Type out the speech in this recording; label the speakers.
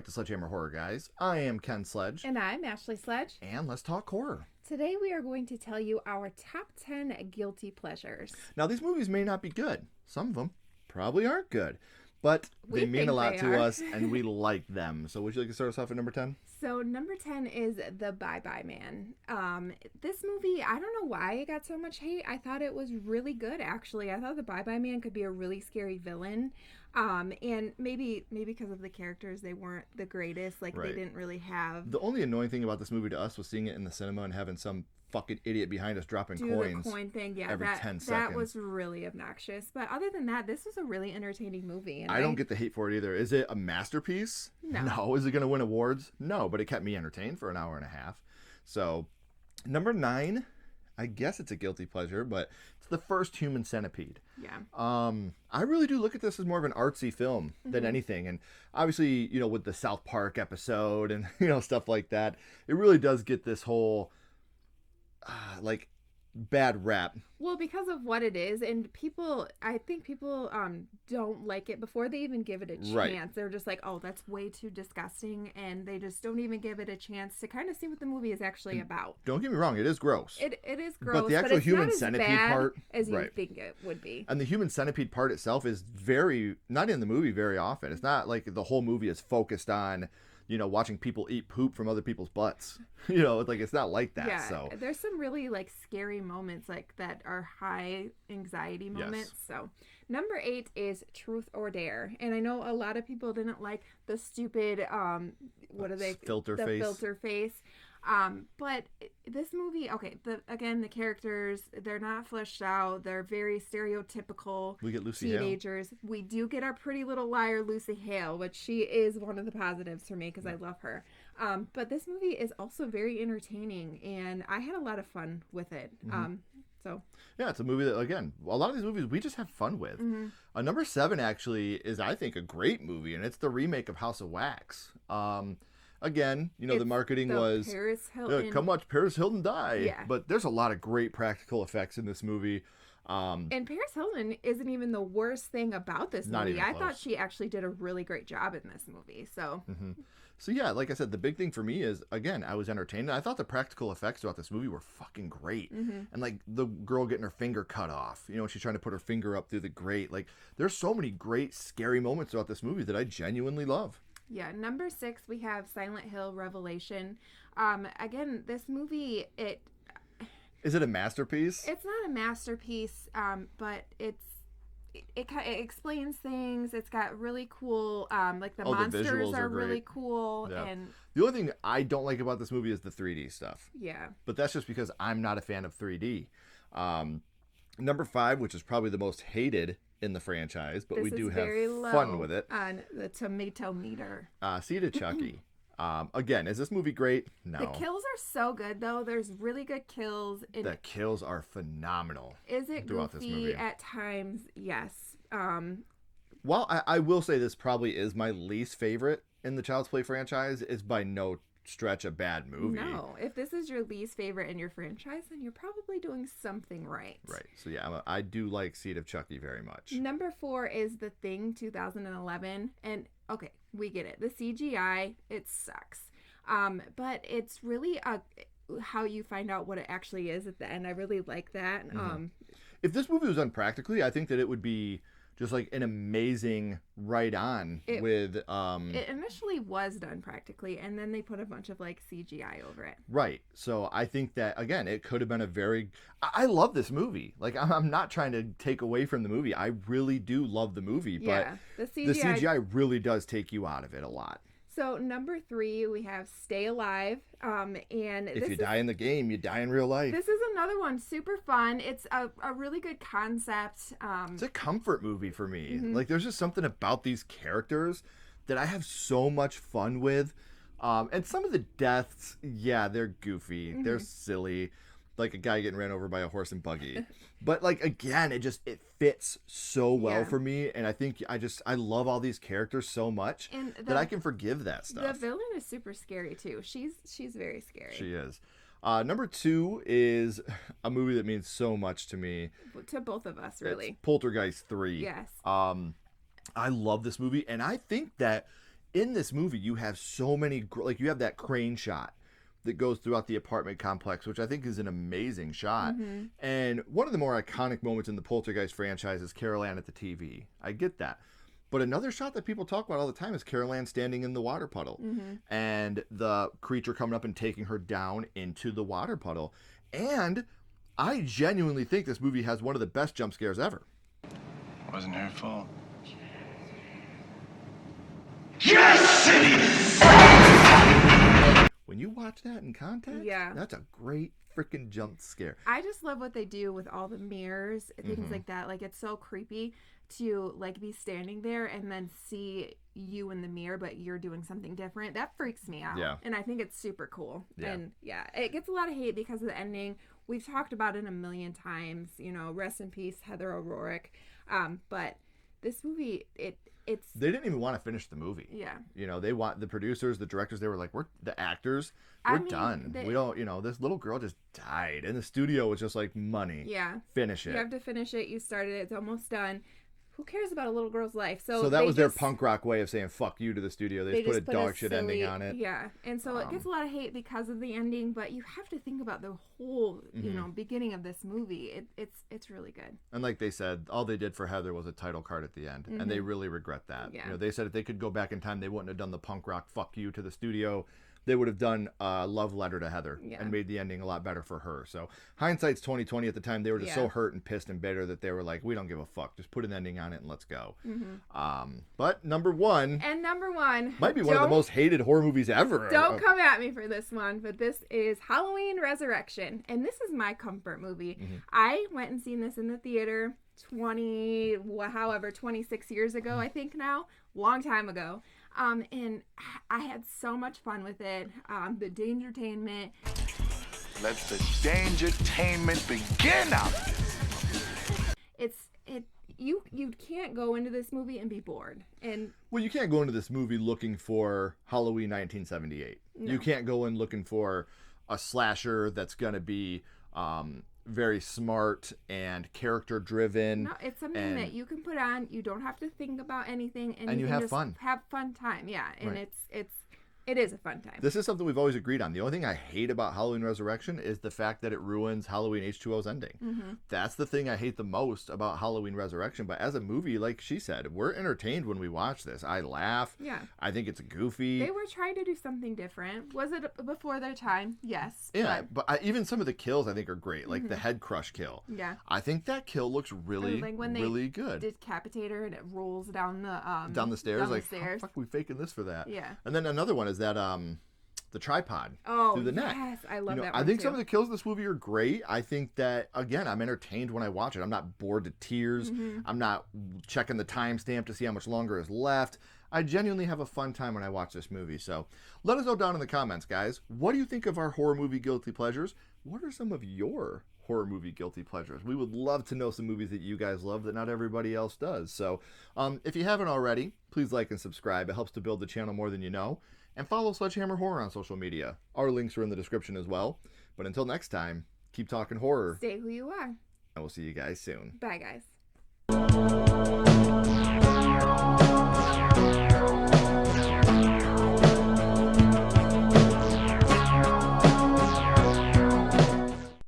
Speaker 1: back to Sledgehammer Horror, guys. I am Ken Sledge.
Speaker 2: And I'm Ashley Sledge.
Speaker 1: And let's talk horror.
Speaker 2: Today we are going to tell you our top 10 guilty pleasures.
Speaker 1: Now, these movies may not be good. Some of them probably aren't good. But they mean a lot to us, and we like them. So would you like to start us off at number 10?
Speaker 2: So number 10 is The Bye-Bye Man. This movie, I don't know why it got so much hate. I thought it was really good, actually. I thought The Bye-Bye Man could be a really scary villain. And maybe because of the characters, they weren't the greatest. Like,
Speaker 1: Right.
Speaker 2: They didn't really have...
Speaker 1: The only annoying thing about this movie to us was seeing it in the cinema and having some fucking idiot behind us dropping coins
Speaker 2: the coin thing. Yeah,
Speaker 1: every 10 seconds.
Speaker 2: That was really obnoxious. But other than that, this was a really entertaining movie. And
Speaker 1: I don't get the hate for it either. Is it a masterpiece?
Speaker 2: No.
Speaker 1: Is it going to win awards? No, but it kept me entertained for an hour and a half. So, number 9, I guess it's a guilty pleasure, but it's the first Human Centipede.
Speaker 2: Yeah.
Speaker 1: I really do look at this as more of an artsy film than anything. And obviously, with the South Park episode and, stuff like that, it really does get this whole, bad rap.
Speaker 2: Well, because of what it is, and I think people don't like it before they even give it a chance.
Speaker 1: Right.
Speaker 2: They're just like, oh, that's way too disgusting, and they just don't even give it a chance to kind of see what the movie is actually about.
Speaker 1: Don't get me wrong, it is gross.
Speaker 2: It is gross,
Speaker 1: but the actual
Speaker 2: it's
Speaker 1: Human
Speaker 2: not
Speaker 1: Centipede
Speaker 2: as bad
Speaker 1: part,
Speaker 2: as you
Speaker 1: right.
Speaker 2: think it would be.
Speaker 1: And the Human Centipede part itself is not in the movie very often. It's not like the whole movie is focused on, watching people eat poop from other people's butts. It's not like that.
Speaker 2: Yeah,
Speaker 1: so
Speaker 2: there's some really scary moments that are high anxiety moments.
Speaker 1: Yes.
Speaker 2: So number 8 is Truth or Dare. And I know a lot of people didn't like the stupid,
Speaker 1: filter face.
Speaker 2: But this movie, okay, the characters, they're not fleshed out. They're very stereotypical
Speaker 1: We get Lucy Hale.
Speaker 2: teenagers. We do get our Pretty Little Liar, Lucy Hale, which she is one of the positives for me because I love her. But this movie is also very entertaining, and I had a lot of fun with it.
Speaker 1: Yeah, it's a movie that, again, a lot of these movies we just have fun with. Number 7 actually is, I think, a great movie, and it's the remake of House of Wax. Again, the marketing was,
Speaker 2: Paris Hilton.
Speaker 1: come watch Paris Hilton die.
Speaker 2: Yeah.
Speaker 1: But there's a lot of great practical effects in this movie.
Speaker 2: And Paris Hilton isn't even the worst thing about this
Speaker 1: Not
Speaker 2: movie.
Speaker 1: even
Speaker 2: I
Speaker 1: close.
Speaker 2: thought she actually did a really great job in this movie. So,
Speaker 1: So yeah, like I said, the big thing for me is, again, I was entertained. And I thought the practical effects throughout this movie were fucking great. And the girl getting her finger cut off, when she's trying to put her finger up through the grate. There's so many great scary moments throughout this movie that I genuinely love.
Speaker 2: yeah, number 6, we have Silent Hill Revelation. Again, this movie,
Speaker 1: Is it a masterpiece?
Speaker 2: it's not a masterpiece, but it explains things. It's got really cool, the
Speaker 1: Oh, the
Speaker 2: monsters
Speaker 1: visuals are
Speaker 2: really
Speaker 1: great.
Speaker 2: cool.
Speaker 1: Yeah.
Speaker 2: And
Speaker 1: The only thing I don't like about this movie is the 3D stuff.
Speaker 2: yeah.
Speaker 1: But that's just because I'm not a fan of 3D. Number 5, which is probably the most hated in the franchise, but
Speaker 2: This
Speaker 1: we do
Speaker 2: is
Speaker 1: have
Speaker 2: very low
Speaker 1: fun with it.
Speaker 2: on the tomato meter.
Speaker 1: Seed of Chucky. Again, is this movie great? No.
Speaker 2: The kills are so good, though. There's really good kills. And
Speaker 1: The kills are phenomenal.
Speaker 2: is it
Speaker 1: throughout this
Speaker 2: goofy
Speaker 1: movie.
Speaker 2: at times? Yes.
Speaker 1: Well, I will say this probably is my least favorite in the Child's Play franchise. It's by no stretch a bad movie.
Speaker 2: No. If this is your least favorite in your franchise, then you're probably doing something right.
Speaker 1: Right. So yeah, I do like Seed of Chucky very much.
Speaker 2: Number 4 is The Thing 2011. And okay, we get it. The CGI, it sucks. But it's really how you find out what it actually is at the end. I really like that.
Speaker 1: If this movie was done practically, I think that it would be just an amazing right-on with...
Speaker 2: It initially was done practically, and then they put a bunch of CGI over it.
Speaker 1: Right. So I think that, again, it could have been a very... I love this movie. I'm not trying to take away from the movie. I really do love the movie, but
Speaker 2: Yeah, the
Speaker 1: the CGI really does take you out of it a lot.
Speaker 2: So number 3, we have Stay Alive. And
Speaker 1: If you die in the game, you die in real life.
Speaker 2: this is another one, super fun. It's a really good concept.
Speaker 1: It's a comfort movie for me. There's just something about these characters that I have so much fun with. And some of the deaths, yeah, they're goofy. They're silly. Like a guy getting ran over by a horse and buggy. But again, it fits so well for me. And I think I love all these characters so much that I can forgive that stuff.
Speaker 2: The villain is super scary too. She's very scary.
Speaker 1: She is. Number 2 is a movie that means so much to me.
Speaker 2: To both of us, really.
Speaker 1: It's Poltergeist 3.
Speaker 2: Yes.
Speaker 1: I love this movie, and I think that in this movie, you have so many, like you have that crane shot that goes throughout the apartment complex, which I think is an amazing shot. And one of the more iconic moments in the Poltergeist franchise is Carol Ann at the TV. I get that. But another shot that people talk about all the time is Carol Ann standing in the water puddle and the creature coming up and taking her down into the water puddle. And I genuinely think this movie has one of the best jump scares ever.
Speaker 3: Wasn't her fault. Yes, it is!
Speaker 1: When you watch that in context, that's a great freaking jump scare.
Speaker 2: I just love what they do with all the mirrors, things like that. Like, it's so creepy to, like, be standing there and then see you in the mirror, but you're doing something different. That freaks me out.
Speaker 1: Yeah.
Speaker 2: And I think it's super cool.
Speaker 1: Yeah.
Speaker 2: And, it gets a lot of hate because of the ending. We've talked about it a million times. You know, rest in peace, Heather O'Rourke. But this movie, it's...
Speaker 1: They didn't even want to finish the movie.
Speaker 2: Yeah.
Speaker 1: You know, they want the producers, the directors, they were like, the actors, we're done. We don't, you know, this little girl just died. And the studio was just like, money.
Speaker 2: Yeah.
Speaker 1: Finish it.
Speaker 2: You have to finish it. You started it. It's almost done. Who cares about a little girl's life?
Speaker 1: So that was their punk rock way of saying fuck you to the studio. They just put a dog shit ending on it.
Speaker 2: Yeah. And so it gets a lot of hate because of the ending, but you have to think about the whole, you know, beginning of this movie. It's really good.
Speaker 1: And like they said, all they did for Heather was a title card at the end. And they really regret that.
Speaker 2: Yeah.
Speaker 1: You know, they said if they could go back in time, they wouldn't have done the punk rock fuck you to the studio. They would have done a love letter to Heather and made the ending a lot better for her. So hindsight's 20/20. At the time, they were just so hurt and pissed and bitter that they were like, we don't give a fuck. Just put an ending on it and let's go. But number one
Speaker 2: might
Speaker 1: be one of the most hated horror movies ever.
Speaker 2: Don't come at me for this one, but this is Halloween Resurrection. And this is my comfort movie. I went and seen this in the theater 26 years ago, I think now. Long time ago. And I had so much fun with it. The Dangertainment.
Speaker 3: Let the Dangertainment begin out.
Speaker 2: You can't go into this movie and be bored. And
Speaker 1: well, you can't go into this movie looking for Halloween 1978. No. You can't go in looking for a slasher that's gonna be very smart and character driven.
Speaker 2: No, it's something that you can put on. You don't have to think about anything, and
Speaker 1: you
Speaker 2: can
Speaker 1: have
Speaker 2: just
Speaker 1: fun.
Speaker 2: Have fun time, yeah. And
Speaker 1: right.
Speaker 2: it is a fun time.
Speaker 1: This is something we've always agreed on. The only thing I hate about Halloween Resurrection is the fact that it ruins Halloween H2O's ending. That's the thing I hate the most about Halloween Resurrection. But as a movie, like she said, we're entertained when we watch this. I laugh.
Speaker 2: Yeah.
Speaker 1: I think it's goofy.
Speaker 2: They were trying to do something different. Was it before their time? Yes.
Speaker 1: Yeah, but even some of the kills I think are great. Like the head crush kill.
Speaker 2: Yeah.
Speaker 1: I think that kill looks really,
Speaker 2: like when
Speaker 1: really good.
Speaker 2: Decapitate her and it rolls down the
Speaker 1: stairs.
Speaker 2: Down
Speaker 1: Like,
Speaker 2: the
Speaker 1: how the fuck are we faking this for that?
Speaker 2: Yeah.
Speaker 1: And then another one is that the tripod through the neck.
Speaker 2: Yes, I love that one
Speaker 1: I think
Speaker 2: too.
Speaker 1: some of the kills in this movie are great. I think that, again, I'm entertained when I watch it. I'm not bored to tears. I'm not checking the timestamp to see how much longer is left. I genuinely have a fun time when I watch this movie. So let us know down in the comments, guys. What do you think of our horror movie guilty pleasures? What are some of your horror movie guilty pleasures? We would love to know some movies that you guys love that not everybody else does. So if you haven't already, please like and subscribe. It helps to build the channel more than you know. And follow Sledgehammer Horror on social media. Our links are in the description as well. But until next time, keep talking horror.
Speaker 2: Stay who you are.
Speaker 1: And we'll see you guys soon.
Speaker 2: Bye, guys.